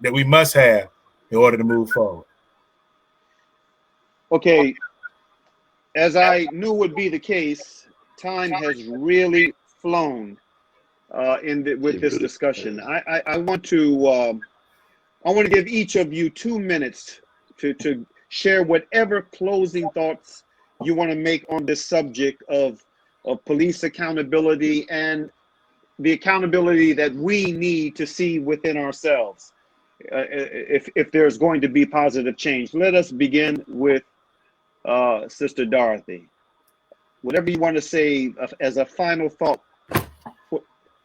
we must have in order to move forward. Okay, as I knew would be the case, time has really flown with this discussion. I want to give each of you 2 minutes to share whatever closing thoughts you want to make on this subject of police accountability and the accountability that we need to see within ourselves if there's going to be positive change. Let us begin with Sister Dorothy. Whatever you want to say as a final thought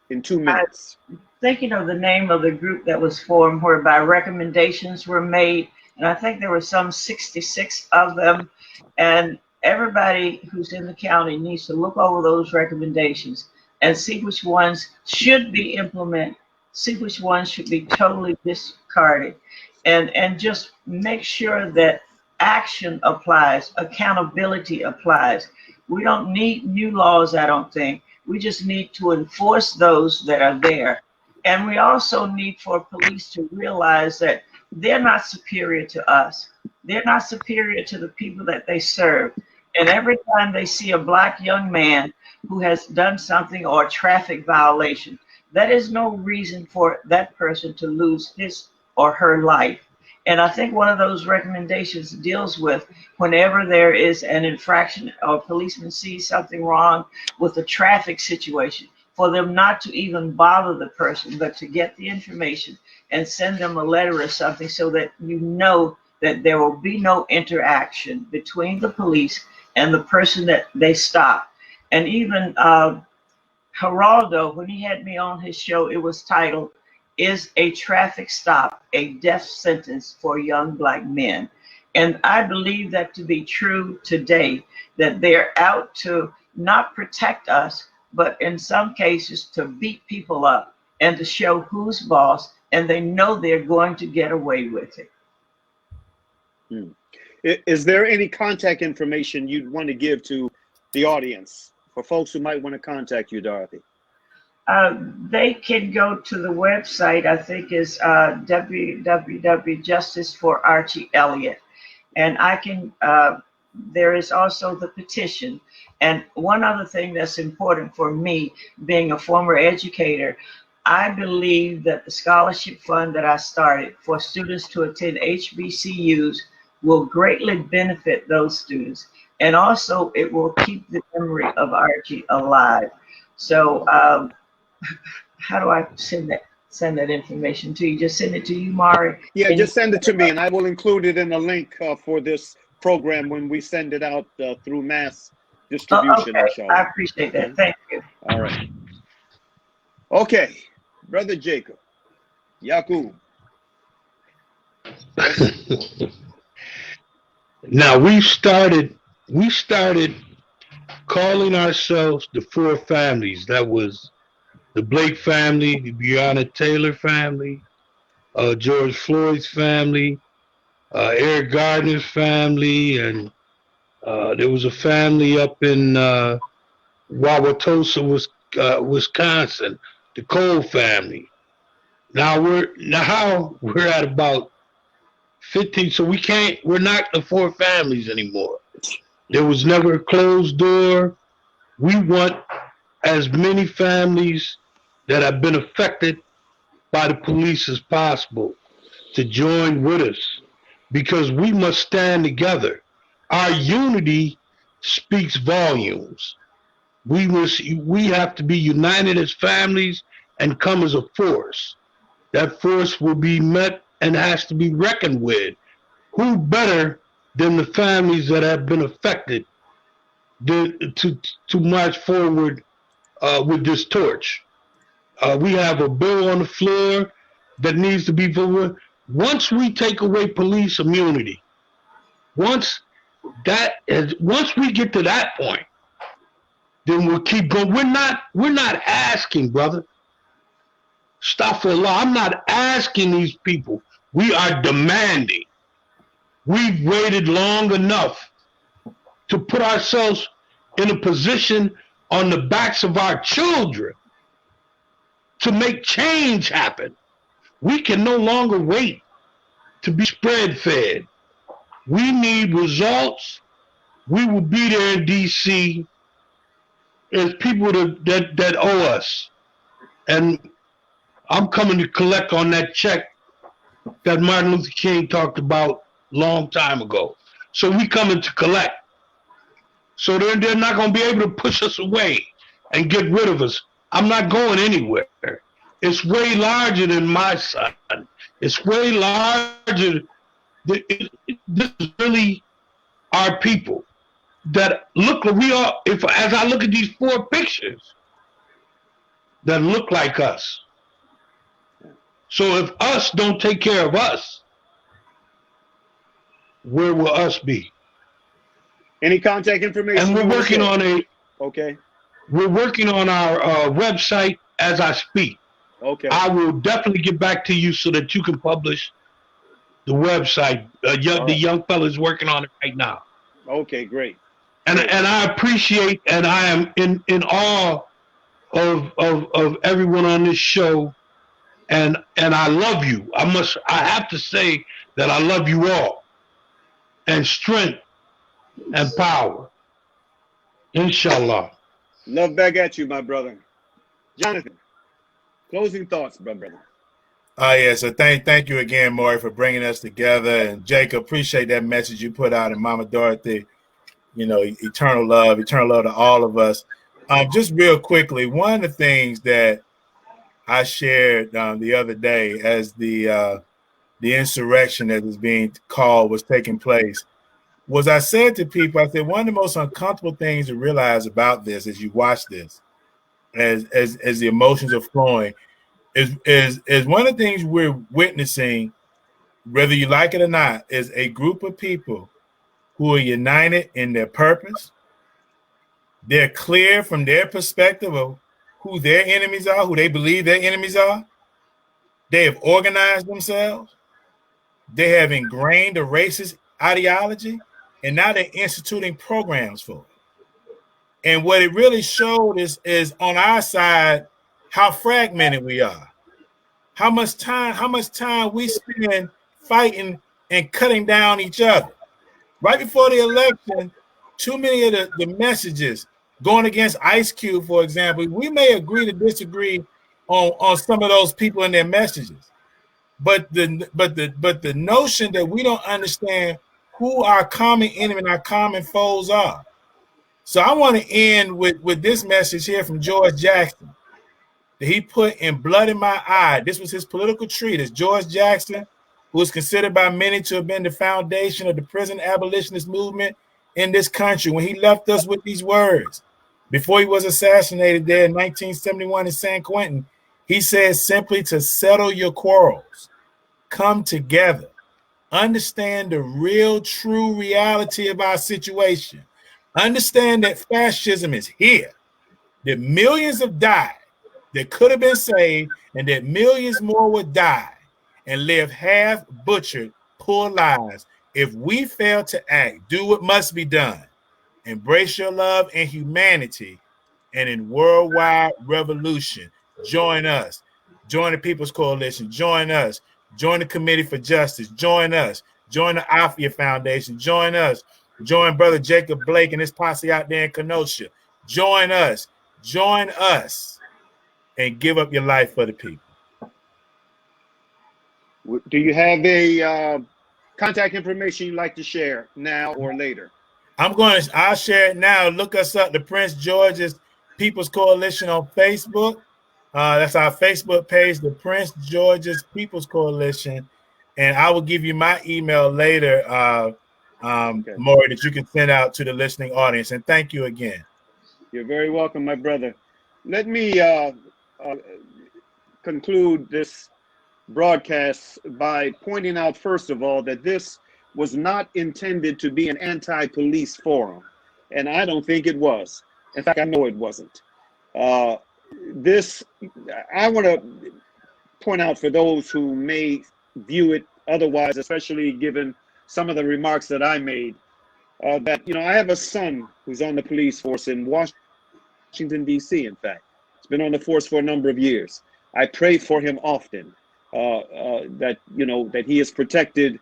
in 2 minutes. Thinking of the name of the group that was formed whereby recommendations were made, and I think there were some 66 of them, and everybody who's in the county needs to look over those recommendations and see which ones should be implemented, see which ones should be totally discarded, and just make sure that action applies, accountability applies. We don't need new laws, I don't think. We just need to enforce those that are there. And we also need for police to realize that they're not superior to us. They're not superior to the people that they serve. And every time they see a black young man who has done something or a traffic violation, that is no reason for that person to lose his or her life. And I think one of those recommendations deals with whenever there is an infraction or a policeman sees something wrong with a traffic situation, for them not to even bother the person, but to get the information and send them a letter or something so that you know that there will be no interaction between the police and the person that they stop. And even Geraldo, when he had me on his show, it was titled, "Is a Traffic Stop a Death Sentence for Young Black Men?" And I believe that to be true today, that they're out to not protect us, but in some cases to beat people up and to show who's boss, and they know they're going to get away with it. Is there any contact information you'd want to give to the audience for folks who might want to contact you, Dorothy? They can go to the website, I think is www.justice for Archie Elliott. And I can, there is also the petition. And one other thing that's important for me, being a former educator, I believe that the scholarship fund that I started for students to attend HBCUs will greatly benefit those students. And also it will keep the memory of Archie alive. So how do I send that information to you? Just send it to you, Mari? Yeah, just send it to me, and I will include it in a link for this program when we send it out through mass distribution. Okay, I appreciate that. Thank you. All right. Okay, Brother Jacob, Yaqub. Now we started calling ourselves the Four Families. That was the Blake family, the Breonna Taylor family, George Floyd's family, Eric Gardner's family, and there was a family up in Wauwatosa, Wisconsin, the Cole family. Now we're at about 15, so we're not the Four Families anymore. There was never a closed door. We want as many families that have been affected by the police as possible to join with us, because we must stand together. Our unity speaks volumes. We have to be united as families and come as a force. That force will be met and has to be reckoned with. Who better than the families that have been affected to march forward with this torch? We have a bill on the floor that needs to be voted. Once we take away police immunity, once we get to that point, then we'll keep going. We're not asking, brother. Astaghfirullah, I'm not asking these people. We are demanding. We've waited long enough to put ourselves in a position on the backs of our children to make change happen. We can no longer wait to be spread fed. We need results. We will be there in DC as people that owe us. And I'm coming to collect on that check that Martin Luther King talked about a long time ago. So we coming to collect. So they're not going to be able to push us away and get rid of us. I'm not going anywhere. It's way larger than my son. It's way larger. This is really our people that look like we are. As I look at these four pictures that look like us. So if us don't take care of us, where will us be? Any contact information? And we're working on We're working on our website as I speak. Okay. I will definitely get back to you so that you can publish the website. The young fella is working on it right now. Okay, great. And I appreciate, and I am in awe of everyone on this show, and I love you. I have to say that I love you all, and strength and power. Inshallah. Love back at you, my brother. Jonathan, closing thoughts, my brother. Yeah, so thank you again, Maury, for bringing us together. And Jacob, appreciate that message you put out, and Mama Dorothy, eternal love to all of us. Just real quickly, one of the things that I shared the other day as the insurrection that was being called was taking place was I said to people, I said, one of the most uncomfortable things to realize about this as you watch this, as the emotions are flowing, is one of the things we're witnessing, whether you like it or not, is a group of people who are united in their purpose. They're clear from their perspective of who their enemies are, who they believe their enemies are. They have organized themselves. They have ingrained a racist ideology, and now they're instituting programs for it. And what it really showed is on our side how fragmented we are, how much time we spend fighting and cutting down each other. Right before the election, too many of the messages going against Ice Cube, for example, we may agree to disagree on some of those people and their messages. But the notion that we don't understand who our common enemy and our common foes are. So I want to end with this message here from George Jackson that he put in Blood in My Eye. This was his political treatise. George Jackson, who is considered by many to have been the foundation of the prison abolitionist movement in this country, when he left us with these words before he was assassinated there in 1971 in San Quentin, he said simply to settle your quarrels, come together, understand the real, true reality of our situation, understand that fascism is here, that millions have died that could have been saved, and that millions more would die and live half butchered, poor lives if we fail to act, do what must be done, embrace your love and humanity, and in worldwide revolution, join us. Join the People's Coalition. Join us. Join the Committee for Justice. Join us. Join the Aafia Foundation. Join us. Join Brother Jacob Blake and his posse out there in Kenosha. Join us. Join us. And give up your life for the people. Do you have a contact information you'd like to share now or later? I'll share it now. Look us up, the Prince George's People's Coalition on Facebook. That's our Facebook page, the Prince George's People's Coalition. And I will give you my email later, okay, Maury, that you can send out to the listening audience. And thank you again. You're very welcome, my brother. Let me conclude this broadcast by pointing out, first of all, that this was not intended to be an anti-police forum, and I don't think it was. In fact, I know it wasn't. I want to point out for those who may view it otherwise, especially given some of the remarks that I made, that, you know, I have a son who's on the police force in Washington, D.C., in fact. He's been on the force for a number of years. I pray for him often, that, you know, that he is protected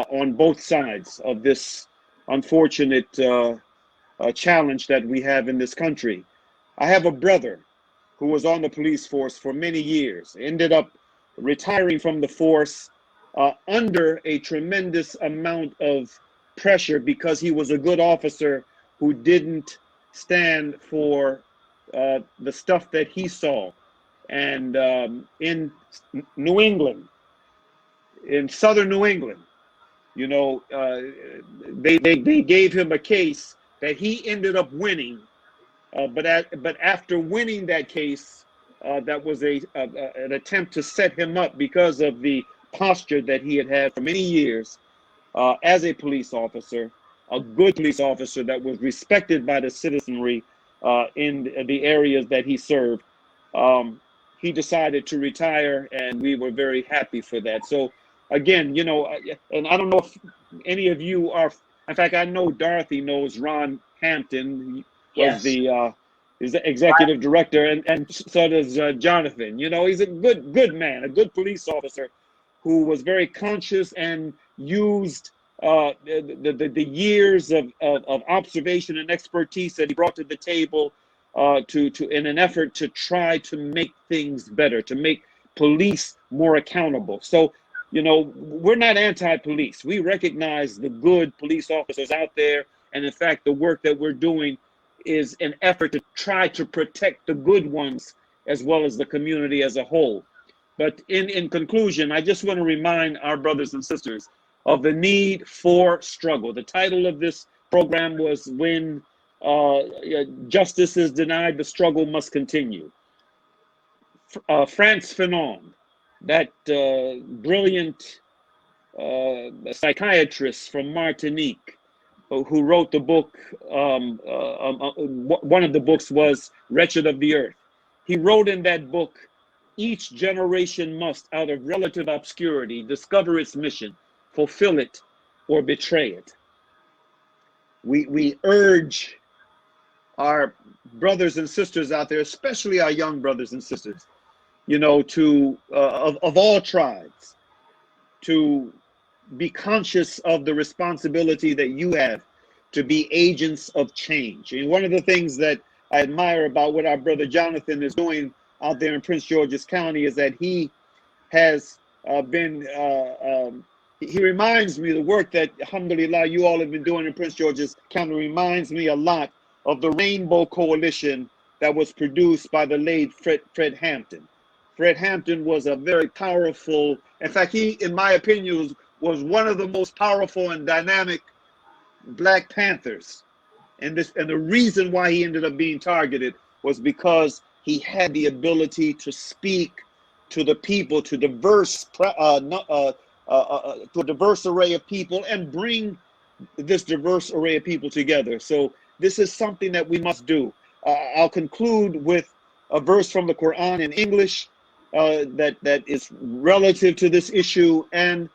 on both sides of this unfortunate challenge that we have in this country. I have a brother who was on the police force for many years, ended up retiring from the force under a tremendous amount of pressure because he was a good officer who didn't stand for the stuff that he saw. And in New England, in southern New England, you know, they gave him a case that he ended up winning. But after winning that case, that was an attempt to set him up because of the posture that he had had for many years as a police officer, a good police officer that was respected by the citizenry in the areas that he served. He decided to retire, and we were very happy for that. So again, you know, and I don't know if any of you are, in fact, I know Dorothy knows Ron Hampton. Was the is the executive director, and so does Jonathan. You know, he's a good man, a good police officer who was very conscious and used the years of observation and expertise that he brought to the table to in an effort to try to make things better, to make police more accountable. So, you know, we're not anti-police. We recognize the good police officers out there, and in fact, the work that we're doing is an effort to try to protect the good ones as well as the community as a whole. But in conclusion, I just want to remind our brothers and sisters of the need for struggle. The title of this program was When Justice is Denied, the Struggle Must Continue. Frantz Fanon, that brilliant psychiatrist from Martinique, who wrote the book, one of the books was Wretched of the Earth. He wrote in that book, each generation must, out of relative obscurity, discover its mission, fulfill it, or betray it. We urge our brothers and sisters out there, especially our young brothers and sisters, you know, to of all tribes, to be conscious of the responsibility that you have to be agents of change. And one of the things that I admire about what our brother Jonathan is doing out there in Prince George's County is that he has he reminds me, the work that, alhamdulillah, you all have been doing in Prince George's County reminds me a lot of the Rainbow Coalition that was produced by the late Fred Hampton. Fred Hampton was a very powerful, in fact, he, in my opinion, was one of the most powerful and dynamic Black Panthers. And the reason why he ended up being targeted was because he had the ability to speak to the people, to a diverse array of people, and bring this diverse array of people together. So this is something that we must do. I'll conclude with a verse from the Quran in English that is relative to this issue, and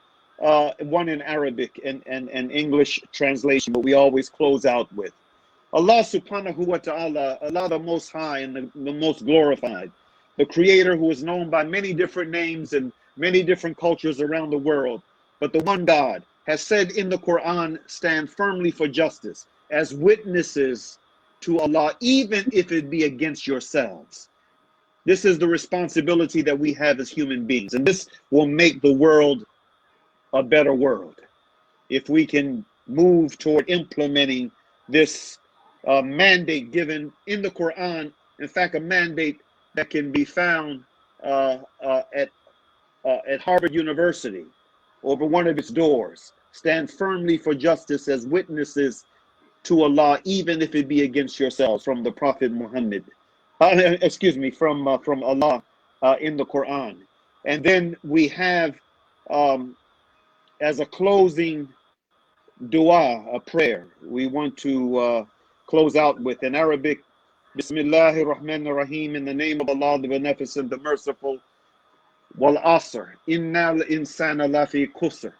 one in Arabic and English translation, but we always close out with Allah subhanahu wa ta'ala, Allah the Most High and the Most Glorified, the Creator who is known by many different names and many different cultures around the world, but the one God has said in the Quran, stand firmly for justice as witnesses to Allah, even if it be against yourselves. This is the responsibility that we have as human beings, and this will make the world a better world if we can move toward implementing this mandate given in the Quran. In fact, a mandate that can be found at Harvard University over one of its doors. Stand firmly for justice as witnesses to Allah, even if it be against yourselves, from the Prophet Muhammad. From Allah in the Quran. And then we have, as a closing dua, a prayer, we want to close out with in Arabic, Bismillahir Rahmanir Rahim, in the name of Allah, the Beneficent, the Merciful. Wal Asr, Innal Insana Lafi Khusr,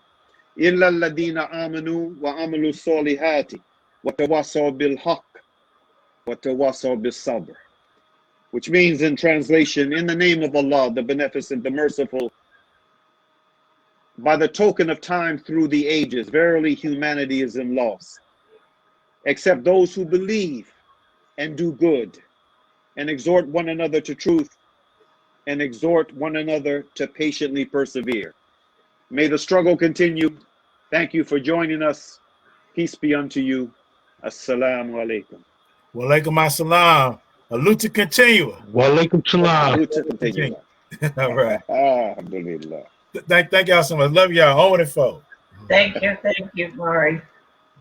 Illa Alladina Amanu wa Amalu Solihati, wa Tawasaw bil Haqq, wa Tawasaw bis Sabr. Which means, in translation, in the name of Allah, the Beneficent, the Merciful, by the token of time through the ages, verily humanity is in loss, except those who believe and do good, and exhort one another to truth, and exhort one another to patiently persevere. May the struggle continue. Thank you for joining us. Peace be unto you. Assalamu alaikum. Wa alaikum assalam. A loot to continue. Wa alaikum salam. Salute to continue. All right. Alhamdulillah. Thank y'all so much. Love y'all. On it, folks. Thank you, Maury.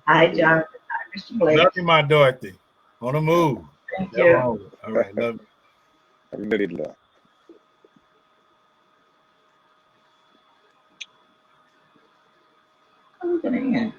Hi, Jonathan. Hi, Mr. Blake. Love you, my Dorothy. On the move. Thank you. All right. Love you. Alhamdulillah. I'm gonna end.